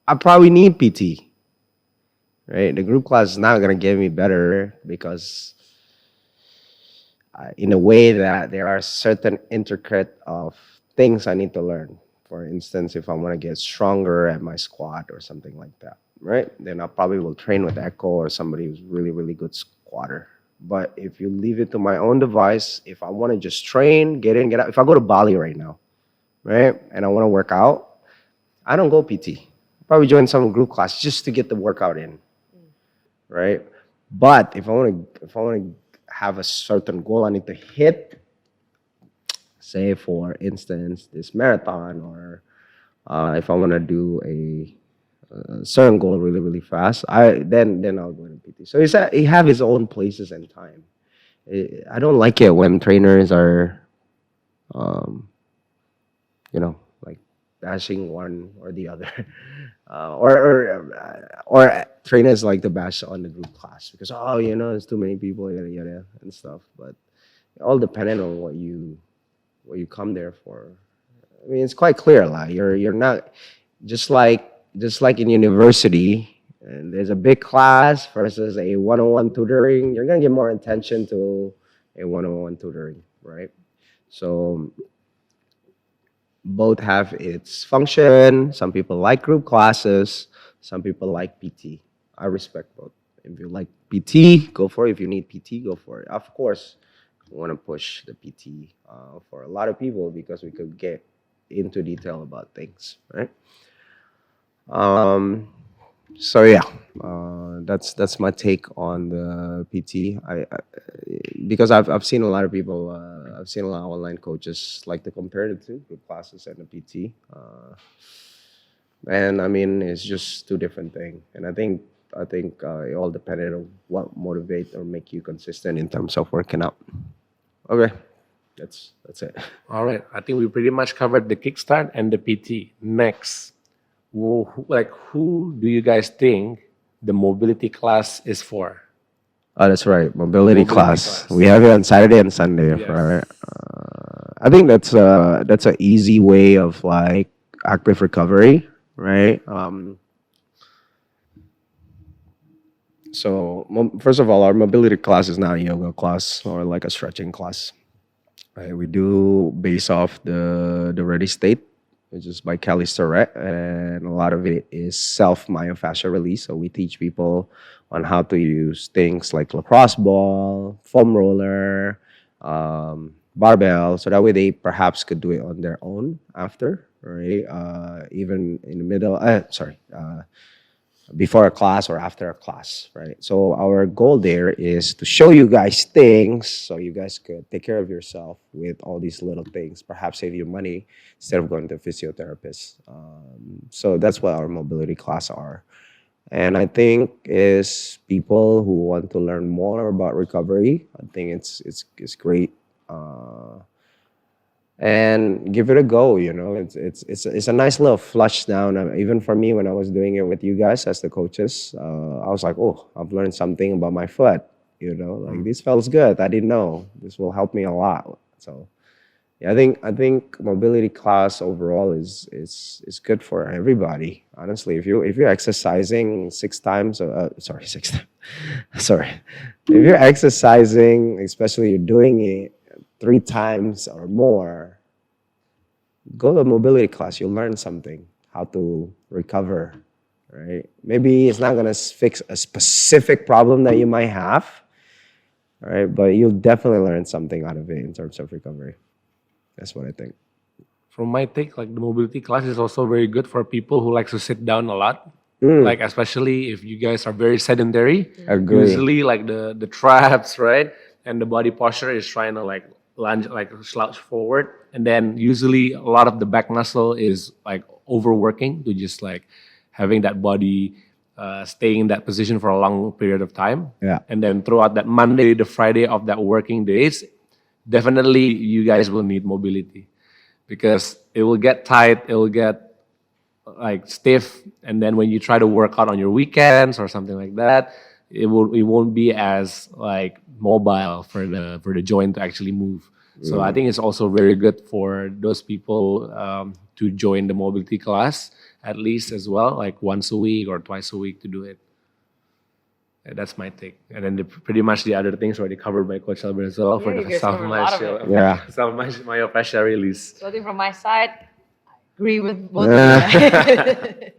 I probably need PT, right? The group class is not gonna get me better because, in a way that there are certain intricate of things I need to learn. For instance, if I want to get stronger at my squat or something like that, right? Then I probably will train with Echo or somebody who's really, really good squatter. But if you leave it to my own device, if I want to just train, get in, get out. If I go to Bali right now, right, and I want to work out, I don't go PT. Probably join some group class just to get the workout in, right? But if I want to have a certain goal I need to hit, say for instance this marathon, or if I want to do a certain goal really really fast, then I'll go to PT. So he have his own places and time. I don't like it when trainers are, um, like bashing one or the other, or trainers like to bash on the group class because there's too many people yada yada and stuff. But it all depending on what you come there for. I mean, it's quite clear, like you're not just like in university, and there's a big class versus a one-on-one tutoring. You're gonna give more attention to a one-on-one tutoring, right? So both have its function. Some people like group classes. Some people like PT. I respect both. If you like PT, go for it. If you need PT, go for it. Of course, we want to push the PT for a lot of people because we could get into detail about things, right? Um, so yeah, that's my take on the PT. Because I've seen a lot of people, I've seen a lot of online coaches like to compare the two, group classes and the PT. And I mean, it's just two different things. And I think it all depended on what motivate or make you consistent in terms of working out. Okay, that's it. All right, I think we pretty much covered the kickstart and the PT. Next, who do you guys think the mobility class is for? Oh, that's right, mobility Mobility class. class. We have it on Saturday and Sunday, Yes. right? I think that's an easy way of like active recovery, right? So first of all, our mobility class is not a yoga class or like a stretching class. Right? We do base off the Ready State, which is by Kelly Starrett, and a lot of it is self myofascial release. So we teach people on how to use things like lacrosse ball, foam roller, barbell, so that way they perhaps could do it on their own after, right? Even in the middle, before a class or after a class, right? So our goal there is to show you guys things so you guys could take care of yourself with all these little things, perhaps save you money instead of going to a physiotherapist. So that's what our mobility class are. And I think is people who want to learn more about recovery, I think it's great. Uh, and give it a go. It's a nice little flush down. Even for me, when I was doing it with you guys as the coaches, I was like, oh, I've learned something about my foot. Like this feels good. I didn't know this will help me a lot. So yeah, I think mobility class overall is good for everybody. Honestly, if you're exercising 6 times, sorry, 6 times, sorry, if you're exercising, especially you're doing it 3 times or more, go to a mobility class. You'll learn something, how to recover, right? Maybe it's not gonna fix a specific problem that you might have, right? But you'll definitely learn something out of it in terms of recovery. That's what I think. from my take, like the mobility class is also very good for people who likes to sit down a lot. Mm, Like especially if you guys are very sedentary, agree. usually like the traps, right? And the body posture is trying to like lunge, like slouch forward. And then usually a lot of the back muscle is like overworking to just like having that body staying in that position for a long period of time. Yeah. And then throughout that Monday to Friday of that working days, definitely you guys will need mobility because it will get tight, it will get like stiff, and then when you try to work out on your weekends or something like that, it won't be as like mobile for the joint to actually move. So I think it's also very good for those people to join the mobility class at least as well, like once a week or twice a week to do it. Yeah, that's my take. And then pretty much the other things already covered by Coach Albert as well for Yeah, you the guys covered a lot of it. Yeah. self-myofascial release. So I think from my side, I agree with both of you guys.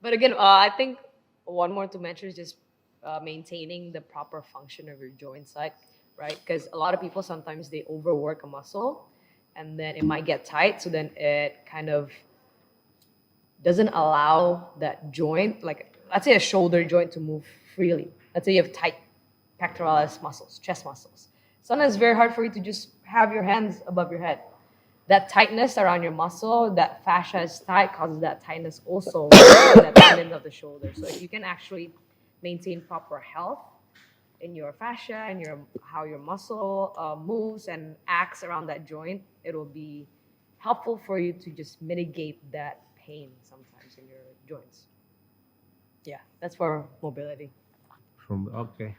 But again, I think one more to mention is just maintaining the proper function of your joints, like, right? Because a lot of people sometimes they overwork a muscle, and then it might get tight. So then it kind of doesn't allow that joint, like let's say a shoulder joint, to move freely. Let's say you have tight pectoralis muscles, chest muscles. Sometimes it's very hard for you to just have your hands above your head. That tightness around your muscle, that fascia is tight, causes that tightness also in that tendon of the shoulder. So if you can actually maintain proper health in your fascia and your how your muscle moves and acts around that joint, it will be helpful for you to just mitigate that pain sometimes in your joints. Yeah, that's for mobility. Okay.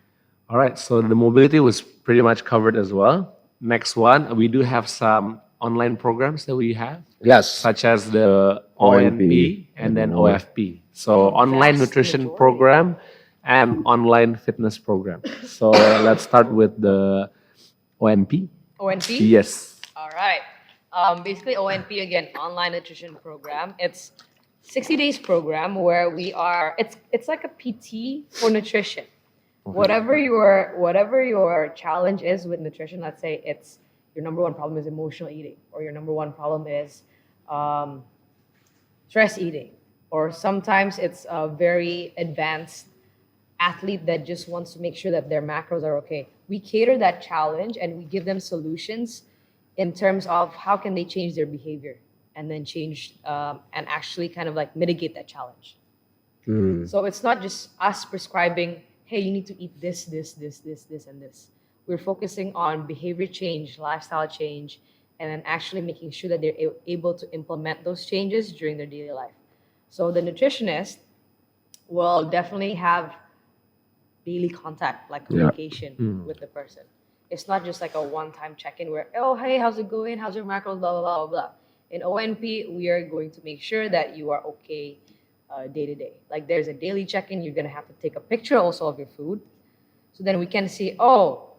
All right. So the mobility was pretty much covered as well. Next one, we do have some online programs that we have, Yes. such as the ONP and then OFP. So online Vast nutrition majority. program and online fitness program. So let's start with the ONP. ONP? Yes. All right. Basically, ONP, again, online nutrition program. It's 60 days program where we are. It's like a PT for nutrition. Whatever your challenge is with nutrition, let's say it's your number one problem is emotional eating, or your number one problem is stress eating, or sometimes it's a very advanced athlete that just wants to make sure that their macros are okay. We cater that challenge and we give them solutions in terms of how can they change their behavior and then change and actually kind of like mitigate that challenge. So it's not just us prescribing, hey, you need to eat this, and this. We're focusing on behavior change, lifestyle change, and then actually making sure that they're able to implement those changes during their daily life. So the nutritionist will definitely have daily contact, like communication with the person. It's not just like a one-time check-in where, oh, hey, how's it going? How's your macros? Blah, blah, blah, blah. In ONP, we are going to make sure that you are okay day to day. Like there's a daily check-in. You're going to have to take a picture also of your food. So then we can see, oh,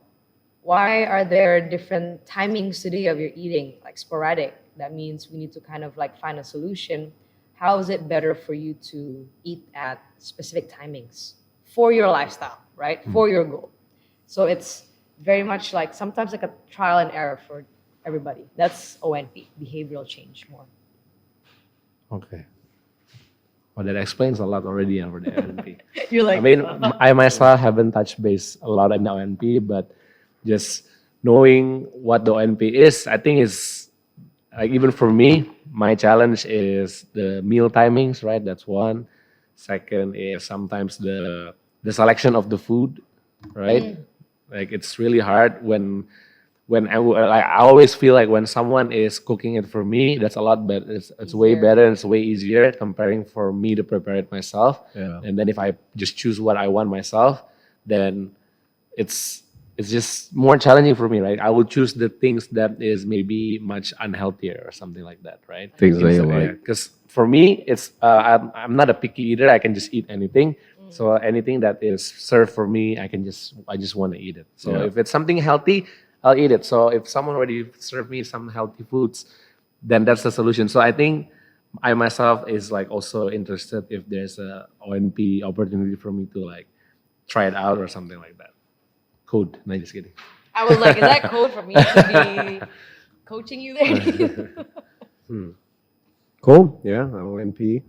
why are there different timings today of your eating, like sporadic? That means we need to kind of like find a solution. How is it better for you to eat at specific timings for your lifestyle, right? For your goal. So it's very much like sometimes like a trial and error for everybody. That's ONP, behavioral change more. Okay. Well, that explains a lot already for the ONP. You're like, I mean, I myself haven't touched base a lot on the ONP, but just knowing what the ONP is, I think is like even for me, my challenge is the meal timings, right? That's one. Second is sometimes the selection of the food, right? Like it's really hard when I always feel like when someone is cooking it for me, that's a lot better. It's way better and it's way easier comparing for me to prepare it myself. Yeah. And then if I just choose what I want myself, then it's just more challenging for me, right? I will choose the things that is maybe much unhealthier or something like that, right? Things that you like. Because for me, it's I'm not a picky eater. I can just eat anything. So anything that is served for me, I just want to eat it. So if it's something healthy, I'll eat it. So if someone already served me some healthy foods, then that's the solution. So I think I myself is like also interested if there's a ONP opportunity for me to like try it out or something like that. Code. No, just kidding. I was like, is that code for me to be coaching you there. Cool. Yeah, OMP.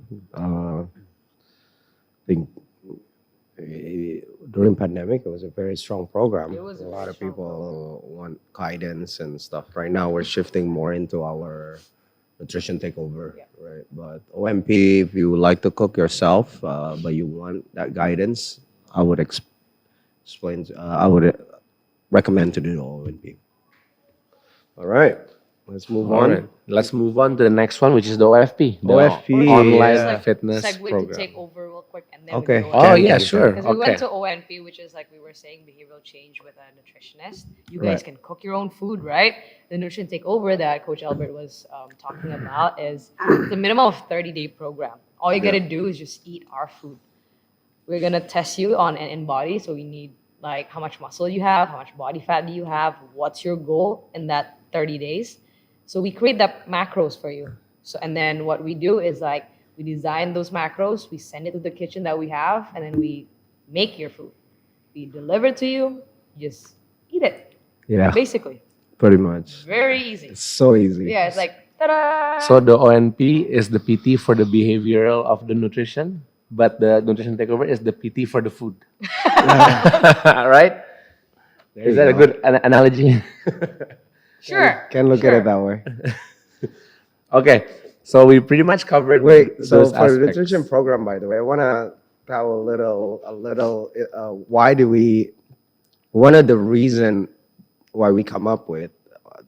Think during pandemic, it was a very strong program. It was A a lot very of strong people want guidance and stuff. Right now, we're shifting more into our nutrition takeover, Yeah. right? But OMP, if you like to cook yourself, but you want that guidance, I would explain. I would recommend to do the OMP. All right, let's move All on. right, let's move on to the next one, which is the OFP, the OFP, online yeah. fitness Segue to program. take over real quick and then Okay. we go Oh Can- yeah, can- sure. because we went Okay. to ONP, which is like we were saying, behavioral change with a nutritionist. You guys Right. can cook your own food, right? The nutrition takeover that Coach Albert was talking about is the minimum of 30-day program. All you gotta do is just eat our food. We're gonna test you on an in body, so we need like how much muscle you have, how much body fat do you have, what's your goal in that 30 days. So we create that macros for you. So and then what we do is like we design those macros, we send it to the kitchen that we have, and then we make your food. We deliver it to you, you just eat it. Yeah, Basically. pretty much. Very easy. It's so easy. Yeah, it's like ta-da! So the ONP is the PT for the behavioral of the nutrition, but the nutrition takeover is the PT for the food. Right? There Is you that a go. good analogy? Sure. Can look sure. at it that way. Okay, so we pretty much covered Wait, so those for the aspects. nutrition program, by the way, I want to tell a little. Why do we? One of the reason why we come up with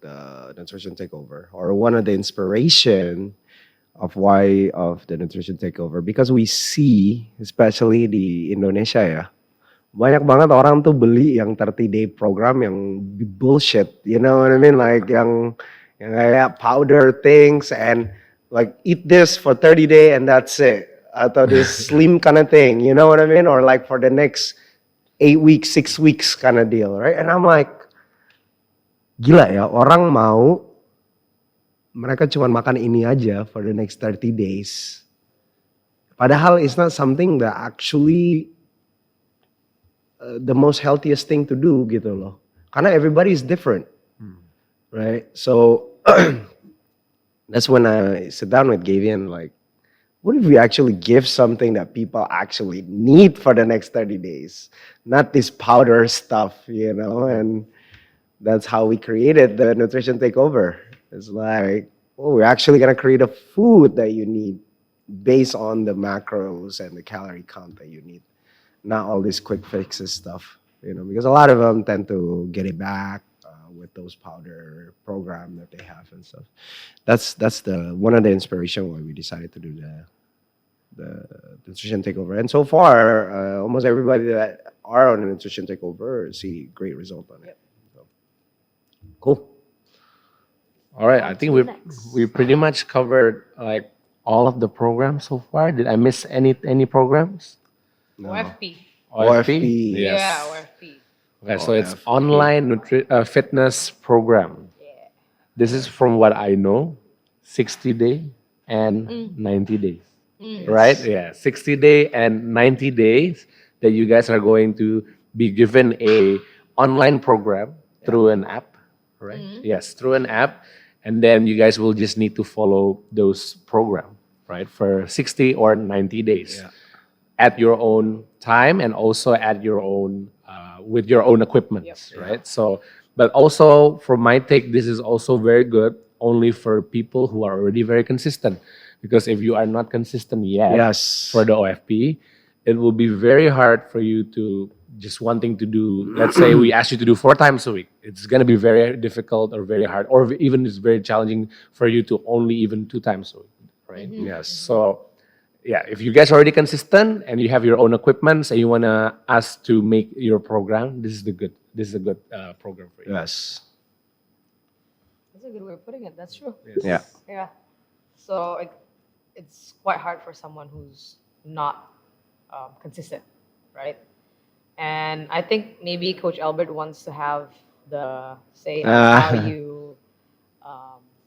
the nutrition takeover, or one of the inspiration of why of the nutrition takeover, because we see, especially di Indonesia ya, banyak banget orang tuh beli yang 30-day program yang bullshit, you know what I mean? Like yang kayak powder things and like eat this for 30 day and that's it. Atau this slim kind of thing, you know what I mean? Or like for the next 8 weeks, 6 weeks kind of deal, right? And I'm like, gila ya, orang mau mereka cuma makan ini aja for the next 30 days. Padahal it's not something that actually the most healthiest thing to do gitu loh. Karena everybody is different. Right? So that's when I sit down with Gavian like, what if we actually give something that people actually need for the next 30 days? Not this powder stuff, you know? And that's how we created the nutrition takeover. It's like, oh, we're actually gonna create a food that you need based on the macros and the calorie count that you need. Not all this quick fixes stuff, you know, because a lot of them tend to get it back with those powder program that they have and stuff. That's the one of the inspiration why we decided to do the nutrition takeover. And so far, almost everybody that are on the nutrition takeover see great result on it. So, cool. All right, I think Next. we pretty much covered like all of the programs so far. Did I miss any programs? No. OFP. OFP. Yes. Yeah, OFP. Okay, so it's OFP. online fitness program. Yeah. This is from what I know, 60-day and 90 days. Right? Yeah, 60-day and 90 days that you guys are going to be given a online program through an app, right? Yes, through an app, and then you guys will just need to follow those program, right, for 60 or 90 days Yeah. at your own time and also at your own with your own equipment, Yep. right? So, but also from my take, this is also very good only for people who are already very consistent. Because if you are not consistent yet Yes. for the OFP, it will be very hard for you to just wanting to do, let's say we ask you to do 4 times a week. It's going to be very difficult or very hard, or even it's very challenging for you to only even 2 times a week, right? Yes. So, yeah, if you guys are already consistent and you have your own equipment and you want to us to make your program, this is a good program for you. Yes. That's a good way of putting it. That's true. Yeah. Yeah. So it's quite hard for someone who's not consistent, right? And I think maybe Coach Albert wants to have the say on how you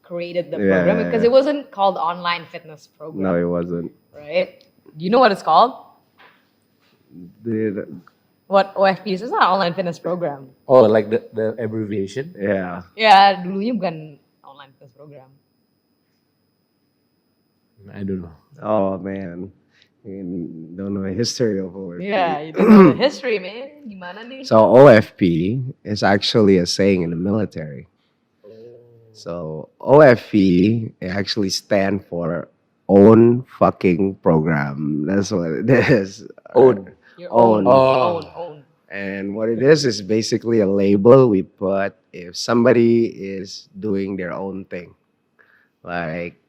created the program, Yeah. because it wasn't called online fitness program, No, it wasn't. right? Do you know what it's called? The- What OFP is? It's not an online fitness program. Oh, like the abbreviation? yeah. Ya, dulunya bukan online online fitness program? I don't know. Oh man, you don't know the history of OFP. Yeah, you don't know the history, man. Gimana nih? So OFP is actually a saying in the military. So OFP actually stand for own fucking program. That's what it is. Own. Your Own. own. And what it is basically a label we put if somebody is doing their own thing. Like,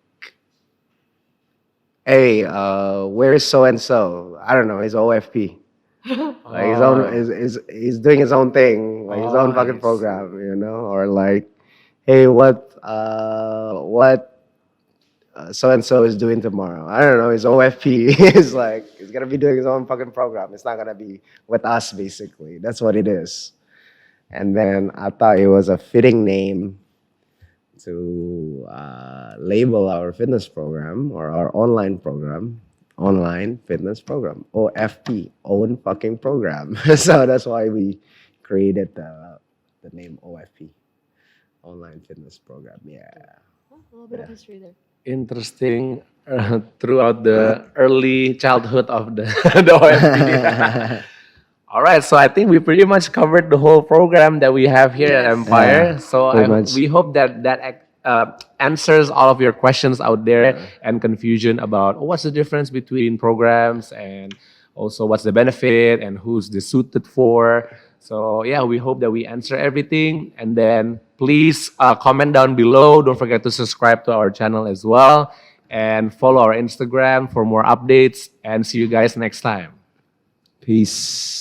hey, where's so and so? I don't know. He's OFP. Like his own is he's doing his own thing, like his own Oh, fucking I program, or like, hey, what so and so is doing tomorrow? I don't know. His OFP is like he's gonna be doing his own fucking program. It's not gonna be with us, basically. That's what it is. And then I thought it was a fitting name to label our fitness program or our online program, online fitness program, OFP, own fucking program. So that's why we created the name OFP, online fitness program. Yeah. A little bit of history there. Interesting throughout the early childhood of the the OFP. All right, so I think we pretty much covered the whole program that we have here at Yes. Empire. Yeah, So pretty much. we hope that answers all of your questions out there and confusion about what's the difference between programs and also what's the benefit and who's this suited for. So yeah, we hope that we answer everything. And then please comment down below. Don't forget to subscribe to our channel as well and follow our Instagram for more updates. And see you guys next time. Peace.